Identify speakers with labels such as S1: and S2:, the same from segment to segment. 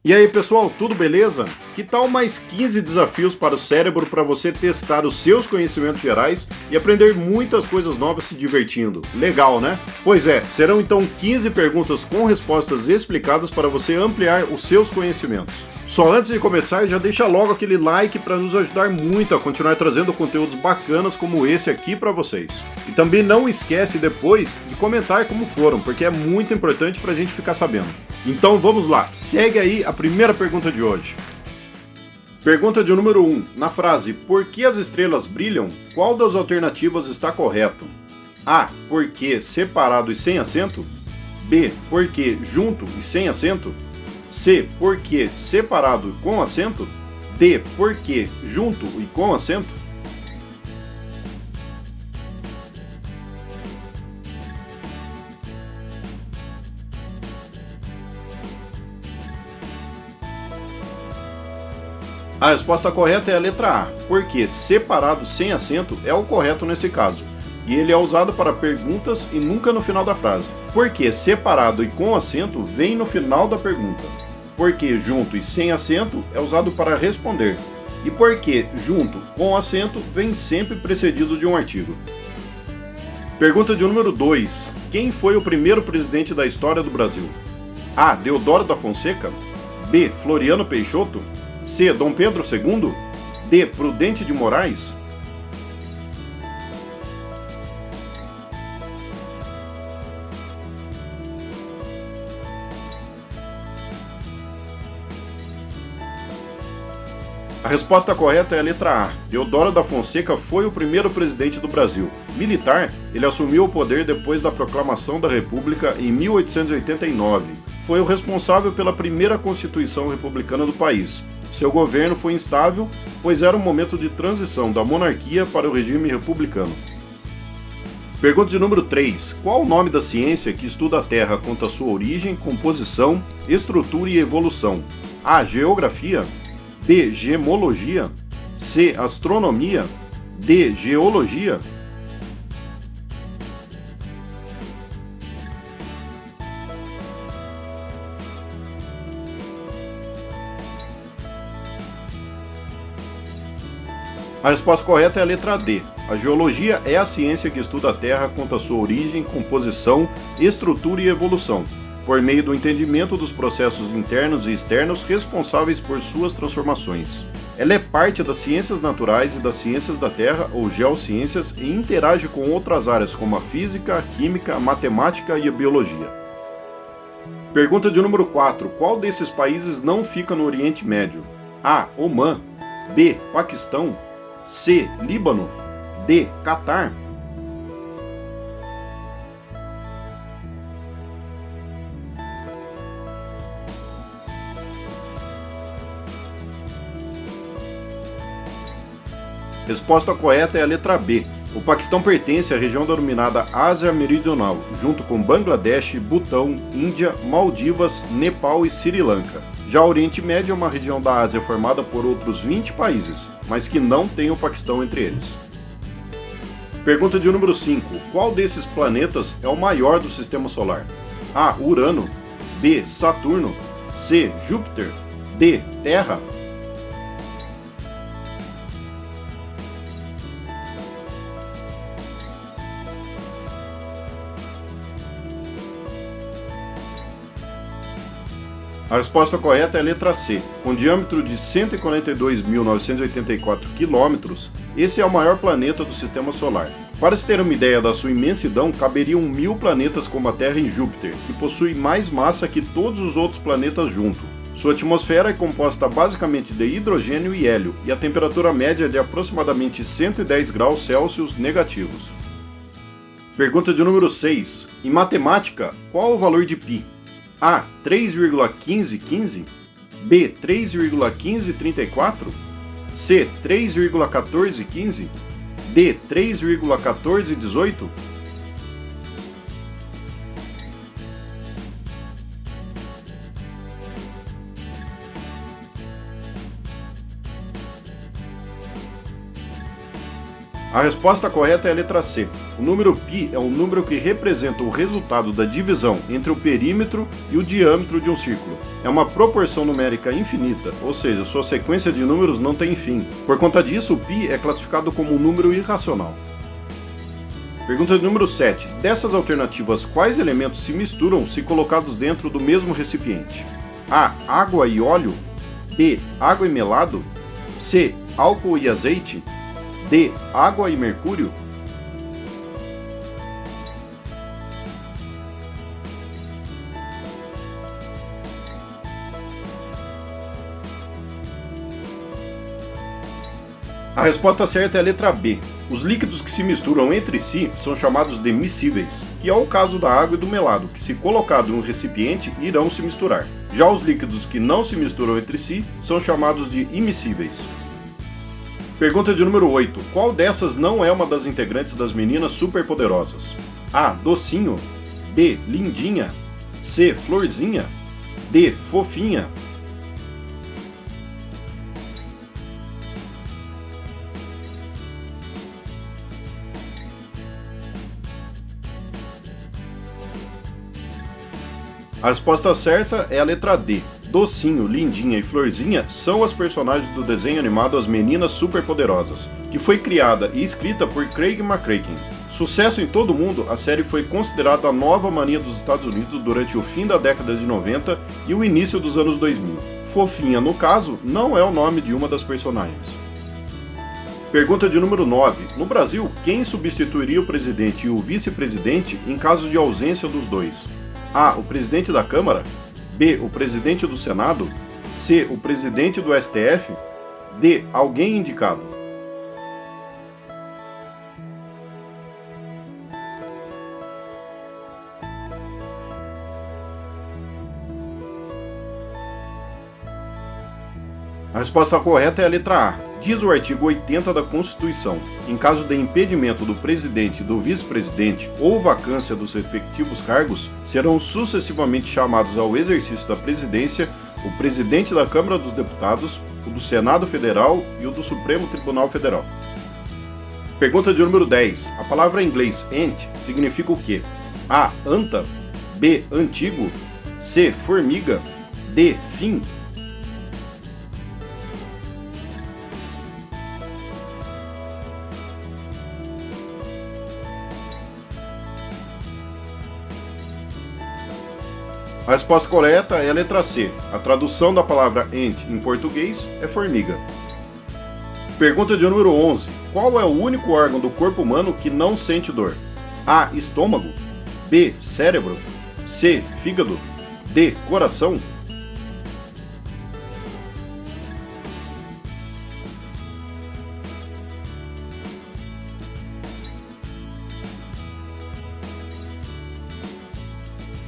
S1: E aí pessoal, tudo beleza? Que tal mais 15 desafios para o cérebro para você testar os seus conhecimentos gerais e aprender muitas coisas novas se divertindo? Legal, né? Pois é, serão então 15 perguntas com respostas explicadas para você ampliar os seus conhecimentos. Só antes de começar, já deixa logo aquele like para nos ajudar muito a continuar trazendo conteúdos bacanas como esse aqui para vocês. E também não esquece depois de comentar como foram, porque é muito importante para a gente ficar sabendo. Então vamos lá, segue aí a primeira pergunta de hoje. Pergunta de número 1. Na frase "Por que as estrelas brilham?", qual das alternativas está correto? A. Porque separado e sem acento. B. Porque junto e sem acento. C. Porque separado e com acento. D. Porque junto e com acento. A resposta correta é a letra A, porque separado sem acento é o correto nesse caso, e ele é usado para perguntas e nunca no final da frase. Porque separado e com acento vem no final da pergunta. Porque junto e sem acento é usado para responder. E porque junto com acento vem sempre precedido de um artigo. Pergunta de número 2. Quem foi o primeiro presidente da história do Brasil? A. Deodoro da Fonseca. B. Floriano Peixoto. C. Dom Pedro II. D. Prudente de Moraes. A resposta correta é a letra A. Deodoro da Fonseca foi o primeiro presidente do Brasil. Militar, ele assumiu o poder depois da proclamação da República em 1889. Foi o responsável pela primeira Constituição Republicana do país. Seu governo foi instável, pois era um momento de transição da monarquia para o regime republicano. Pergunta de número 3. Qual o nome da ciência que estuda a Terra quanto à sua origem, composição, estrutura e evolução? A. Geografia. B. Gemologia. C. Astronomia. D. Geologia. A resposta correta é a letra D. A geologia é a ciência que estuda a Terra quanto à sua origem, composição, estrutura e evolução, por meio do entendimento dos processos internos e externos responsáveis por suas transformações. Ela é parte das ciências naturais e das ciências da Terra, ou geociências, e interage com outras áreas como a física, a química, a matemática e a biologia. Pergunta de número 4. Qual desses países não fica no Oriente Médio? A. Omã. B. Paquistão. C. Líbano. D. Catar. Resposta correta é a letra B. O Paquistão pertence à região denominada Ásia Meridional, junto com Bangladesh, Butão, Índia, Maldivas, Nepal e Sri Lanka. Já o Oriente Médio é uma região da Ásia formada por outros 20 países, mas que não tem o Paquistão entre eles. Pergunta de número 5. Qual desses planetas é o maior do Sistema Solar? A. Urano. B. Saturno. C. Júpiter. D. Terra. A resposta correta é a letra C. Com diâmetro de 142.984 km, esse é o maior planeta do Sistema Solar. Para se ter uma ideia da sua imensidão, caberiam 1000 planetas como a Terra em Júpiter, que possui mais massa que todos os outros planetas juntos. Sua atmosfera é composta basicamente de hidrogênio e hélio, e a temperatura média é de aproximadamente 110 graus Celsius negativos. Pergunta de número 6. Em matemática, qual o valor de π? A. 3,1515. B. 3,1534. C. 3,1415. D. 3,1418. A resposta correta é a letra C. O número π é um número que representa o resultado da divisão entre o perímetro e o diâmetro de um círculo. É uma proporção numérica infinita, ou seja, sua sequência de números não tem fim. Por conta disso, o π é classificado como um número irracional. Pergunta de número 7. Dessas alternativas, quais elementos se misturam se colocados dentro do mesmo recipiente? A. Água e óleo. B. Água e melado. C. Álcool e azeite. D. Água e mercúrio. A resposta certa é a letra B. Os líquidos que se misturam entre si são chamados de miscíveis, que é o caso da água e do melado, que se colocado em um recipiente irão se misturar. Já os líquidos que não se misturam entre si são chamados de immiscíveis. Pergunta de número 8. Qual dessas não é uma das integrantes das meninas superpoderosas? A. Docinho. B. Lindinha. C. Florzinha. D. Fofinha. A resposta certa é a letra D. Docinho, Lindinha e Florzinha são as personagens do desenho animado As Meninas Superpoderosas, que foi criada e escrita por Craig McCracken. Sucesso em todo o mundo, a série foi considerada a nova mania dos Estados Unidos durante o fim da década de 90 e o início dos anos 2000. Fofinha, no caso, não é o nome de uma das personagens. Pergunta de número 9. No Brasil, quem substituiria o presidente e o vice-presidente em caso de ausência dos dois? A. O presidente da Câmara. B. O presidente do Senado. C. O presidente do STF. D. Alguém indicado. A resposta correta é a letra A. Diz o artigo 80 da Constituição: em caso de impedimento do presidente e do vice-presidente ou vacância dos respectivos cargos, serão sucessivamente chamados ao exercício da presidência o presidente da Câmara dos Deputados, o do Senado Federal e o do Supremo Tribunal Federal. Pergunta de número 10. A palavra em inglês ant significa o quê? A. Anta. B. Antigo. C. Formiga. D. Fim. A resposta correta é a letra C. A tradução da palavra ant em português é formiga. Pergunta de número 11. Qual é o único órgão do corpo humano que não sente dor? A. Estômago. B. Cérebro. C. Fígado. D. Coração.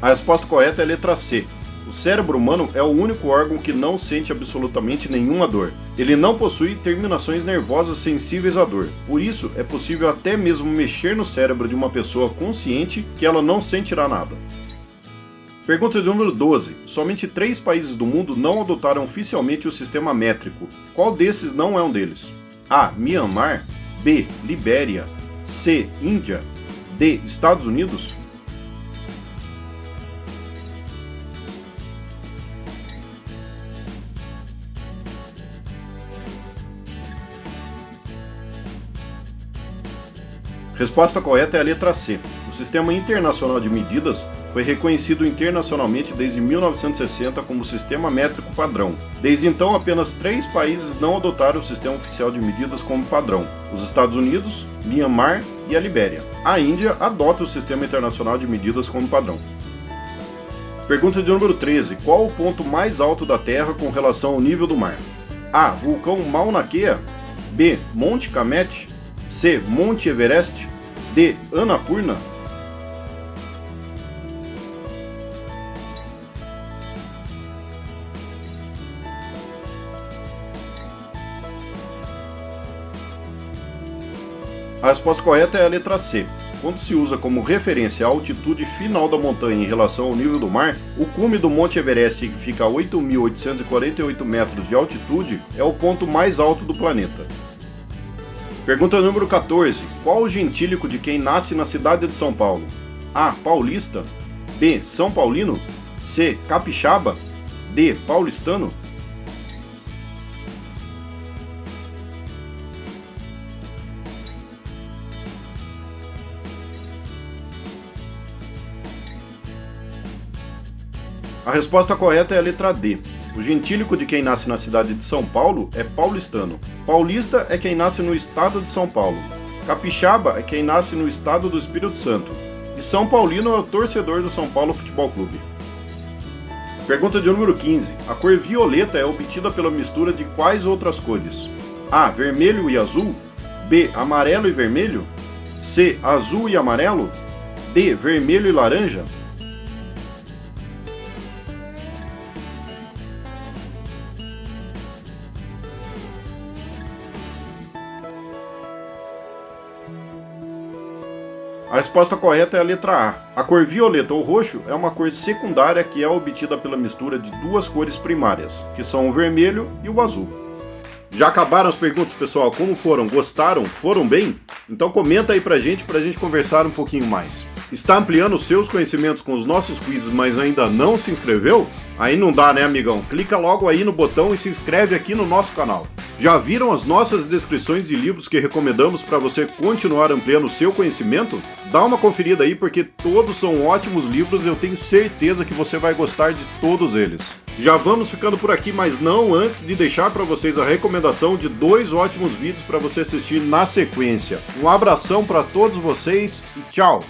S1: A resposta correta é a letra C. O cérebro humano é o único órgão que não sente absolutamente nenhuma dor. Ele não possui terminações nervosas sensíveis à dor. Por isso, é possível até mesmo mexer no cérebro de uma pessoa consciente que ela não sentirá nada. Pergunta de número 12. Somente 3 países do mundo não adotaram oficialmente o sistema métrico. Qual desses não é um deles? A. Myanmar. B. Libéria. C. Índia. D. Estados Unidos. Resposta correta é a letra C. O Sistema Internacional de Medidas foi reconhecido internacionalmente desde 1960 como Sistema Métrico Padrão. Desde então, apenas 3 países não adotaram o Sistema Oficial de Medidas como padrão: os Estados Unidos, Myanmar e a Libéria. A Índia adota o Sistema Internacional de Medidas como padrão. Pergunta de número 13. Qual o ponto mais alto da Terra com relação ao nível do mar? A. Vulcão Mauna Kea. B. Monte Kamet. C. Monte Everest. D. Annapurna. A resposta correta é a letra C. Quando se usa como referência a altitude final da montanha em relação ao nível do mar, o cume do Monte Everest, que fica a 8.848 metros de altitude, é o ponto mais alto do planeta. Pergunta número 14. Qual o gentílico de quem nasce na cidade de São Paulo? A. Paulista. B. São Paulino. C. Capixaba. D. Paulistano. A resposta correta é a letra D. O gentílico de quem nasce na cidade de São Paulo é paulistano. Paulista é quem nasce no estado de São Paulo. Capixaba é quem nasce no estado do Espírito Santo. E São Paulino é o torcedor do São Paulo Futebol Clube. Pergunta de número 15. A cor violeta é obtida pela mistura de quais outras cores? A. Vermelho e azul. B. Amarelo e vermelho. C. Azul e amarelo. D. Vermelho e laranja. A resposta correta é a letra A. A cor violeta ou roxo é uma cor secundária que é obtida pela mistura de duas cores primárias, que são o vermelho e o azul. Já acabaram as perguntas, pessoal? Como foram? Gostaram? Foram bem? Então comenta aí pra gente conversar um pouquinho mais. Está ampliando os seus conhecimentos com os nossos quizzes, mas ainda não se inscreveu? Aí não dá, né, amigão? Clica logo aí no botão e se inscreve aqui no nosso canal. Já viram as nossas descrições de livros que recomendamos para você continuar ampliando o seu conhecimento? Dá uma conferida aí porque todos são ótimos livros e eu tenho certeza que você vai gostar de todos eles. Já vamos ficando por aqui, mas não antes de deixar para vocês a recomendação de 2 ótimos vídeos para você assistir na sequência. Um abração para todos vocês e tchau!